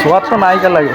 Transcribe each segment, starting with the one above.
स्वाद तो नायिका लगे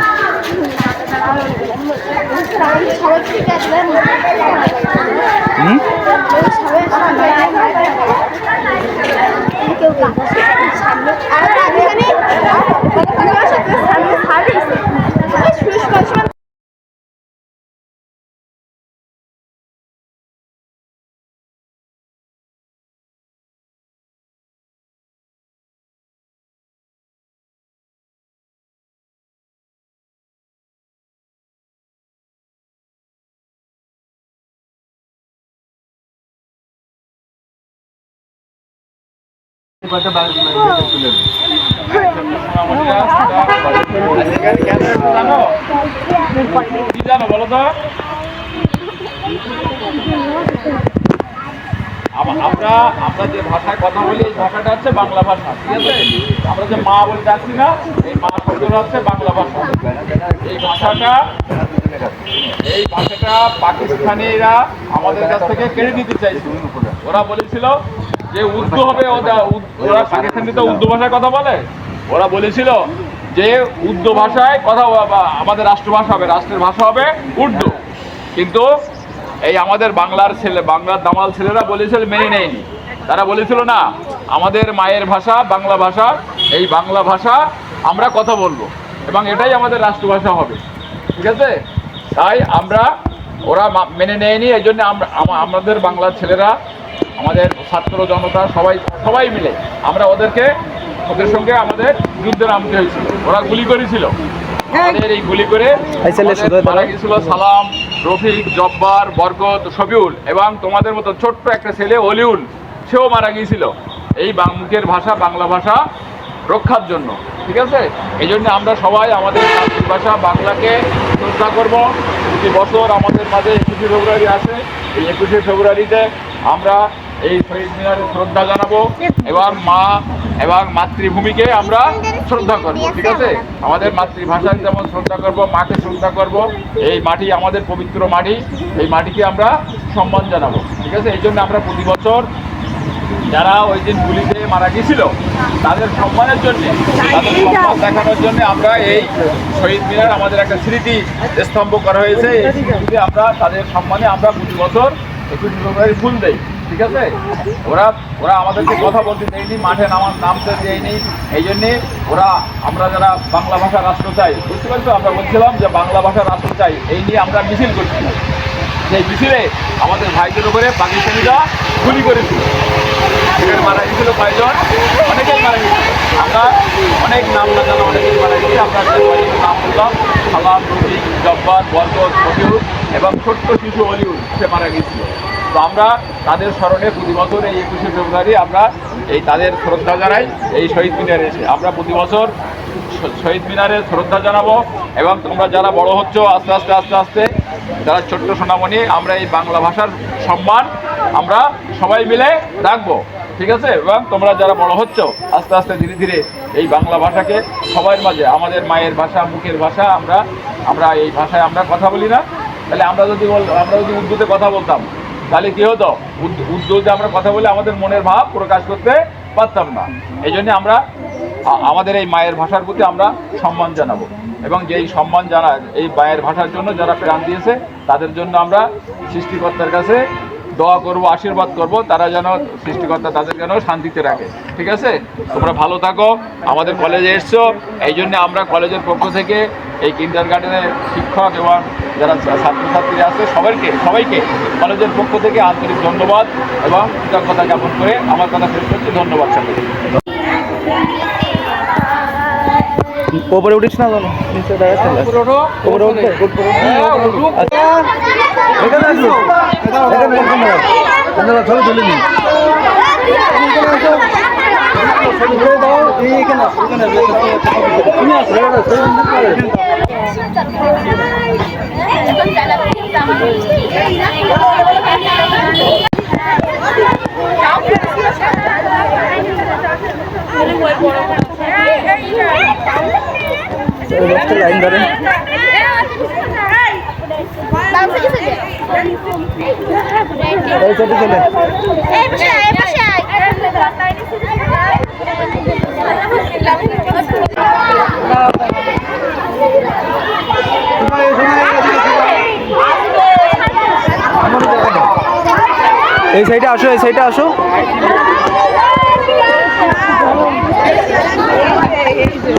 জানো বলো তো আমরা যে ভাষায় কথা বলি এই ভাষাটা হচ্ছে বাংলা ভাষা, ঠিক আছে? আমরা যে মা বলে ডাকছি না, এই মা শব্দটা হচ্ছে বাংলা ভাষা। এই ভাষাটা পাকিস্তানিরা আমাদের কাছ থেকে কেড়ে নিতে চাইছিল। ওরা বলেছিল যে উর্দু হবে, ওরা পাকিস্তানি তো উর্দু ভাষায় কথা বলে, ওরা বলেছিল যে উর্দু ভাষায় কথা আমাদের রাষ্ট্রভাষা হবে, রাষ্ট্রের ভাষা হবে উর্দু। কিন্তু এই আমাদের বাংলার দামাল ছেলেরা বলেছিল, মেনে নেয়নি। তারা বলেছিল না, আমাদের মায়ের ভাষা বাংলা ভাষা, এই বাংলা ভাষা আমরা কথা বলবো এবং এটাই আমাদের রাষ্ট্রভাষা হবে, ঠিক আছে? তাই ওরা মেনে নেয়নি। এই জন্য আমাদের বাংলার ছেলেরা, আমাদের ছাত্র জনতা সবাই মিলে ওদের সঙ্গে আমাদের যুদ্ধে নামতে হয়েছিল। ওরা গুলি করেছিল, আমাদের এই গুলি করে মারা গেছিল সালাম, রফিক, জব্বার, বরকত, শফিউল এবং তোমাদের মতো ছোট্ট একটা ছেলে অলিউল, সেও মারা গিয়েছিল এই মুখের ভাষা বাংলা ভাষা রক্ষার জন্য, ঠিক আছে? এই জন্য আমরা সবাই আমাদের মাতৃভাষা বাংলাকে শ্রদ্ধা করব। প্রতি বছর আমাদের মাঝে 21শে ফেব্রুয়ারি আসে, এই 21শে ফেব্রুয়ারিতে আমরা এই শহীদ মিনারে শ্রদ্ধা জানাবো এবং মা এবং মাতৃভূমিকে আমরা শ্রদ্ধা করব, ঠিক আছে? আমাদের মাতৃভাষাকে যেমন শ্রদ্ধা করব, মাকে শ্রদ্ধা করব। এই মাটি আমাদের পবিত্র মাটি, এই মাটিকে আমরা সম্মান জানাবো, ঠিক আছে? এই জন্য আমরা প্রতি বছর যারা ওই দিন গুলিতে মারা গিয়েছিল তাদের সম্মানের জন্য, তাদের সম্মান দেখানোর জন্য আমরা এই শহীদ মিনার আমাদের একটা স্মৃতি স্তম্ভ করা হয়েছে। এই স্মৃতিতে আমরা তাদের সম্মানে আমরা প্রতি বছর 21শে ফেব্রুয়ারি ফুল দেই, ঠিক আছে? ওরা আমাদেরকে কথা বলতে দেয়নি, মাঠে নামতে দেয়নি। এই জন্যে আমরা যারা বাংলা ভাষা রাষ্ট্র চাই, বুঝতে পারছো? আমরা বলছিলাম যে বাংলা ভাষা রাষ্ট্র চাই, এই নিয়ে আমরা মিছিল করছিলাম। সেই মিছিলে আমাদের ভাইদের উপরে পাকিস্তানিরা গুলি করেছিল, সেখানে মারা গেছিল কয়েকজন, অনেকেই মারা গেছিল। আমরা অনেক নাম না জানা অনেকেই মারা গেছি। আমরা কয়েকজনের নাম বললাম, সালাম, রফিক, জব্বার, বরকত, শফিউল এবং ছোট্ট শিশু অলিউল, সে মারা গিয়েছিল। তো আমরা তাদের স্মরণে প্রতি বছর এই 21শে ফেব্রুয়ারি আমরা তাদের শ্রদ্ধা জানাই। এই শহীদ মিনারে এসে আমরা প্রতি বছর শহীদ মিনারে শ্রদ্ধা জানাবো এবং তোমরা যারা বড় হচ্ছ আস্তে আস্তে যারা ছোট্ট সোনামণি, আমরা এই বাংলা ভাষার সম্মান আমরা সবাই মিলে রাখবো, ঠিক আছে? এবং তোমরা যারা বড় হচ্ছ আস্তে আস্তে ধীরে ধীরে এই বাংলা ভাষাকে সবার মাঝে, আমাদের মায়ের ভাষা মুখের ভাষা, আমরা এই ভাষায় আমরা কথা বলি না। তাহলে আমরা যদি উর্দুতে কথা বলতাম তাহলে কি হতো? উর্দুতে আমরা কথা বলে আমাদের মনের ভাব প্রকাশ করতে পারতাম না। এই জন্য আমরা আমাদের এই মায়ের ভাষার প্রতি আমরা সম্মান জানাবো এবং যেই সম্মান জানায় এই মায়ের ভাষার জন্য যারা প্রাণ দিয়েছে তাদের জন্য আমরা সৃষ্টিকর্তার কাছে দোয়া করব, আশীর্বাদ করব, তারা যেন সৃষ্টিকর্তা তাদের যেন শান্তিতে রাখে, ঠিক আছে? তোমরা ভালো থাকো। আমাদের কলেজে এসছো, এই জন্য আমরা কলেজের পক্ষ থেকে এই কিন্ডারগার্টেনের শিক্ষক এবং যারা ছাত্রছাত্রী আছে সবাইকে কলেজের পক্ষ থেকে আন্তরিক ধন্যবাদ এবং কৃতজ্ঞতা জ্ঞাপন করে আমার কথা শেষ করছি। ধন্যবাদ সবাইকে। উপরে উঠিস না, নিচে ছবি তুলে নি লাইন ধরেন। এই চলে এই সাইডে আসো, এই সাইডে আসো। এই যে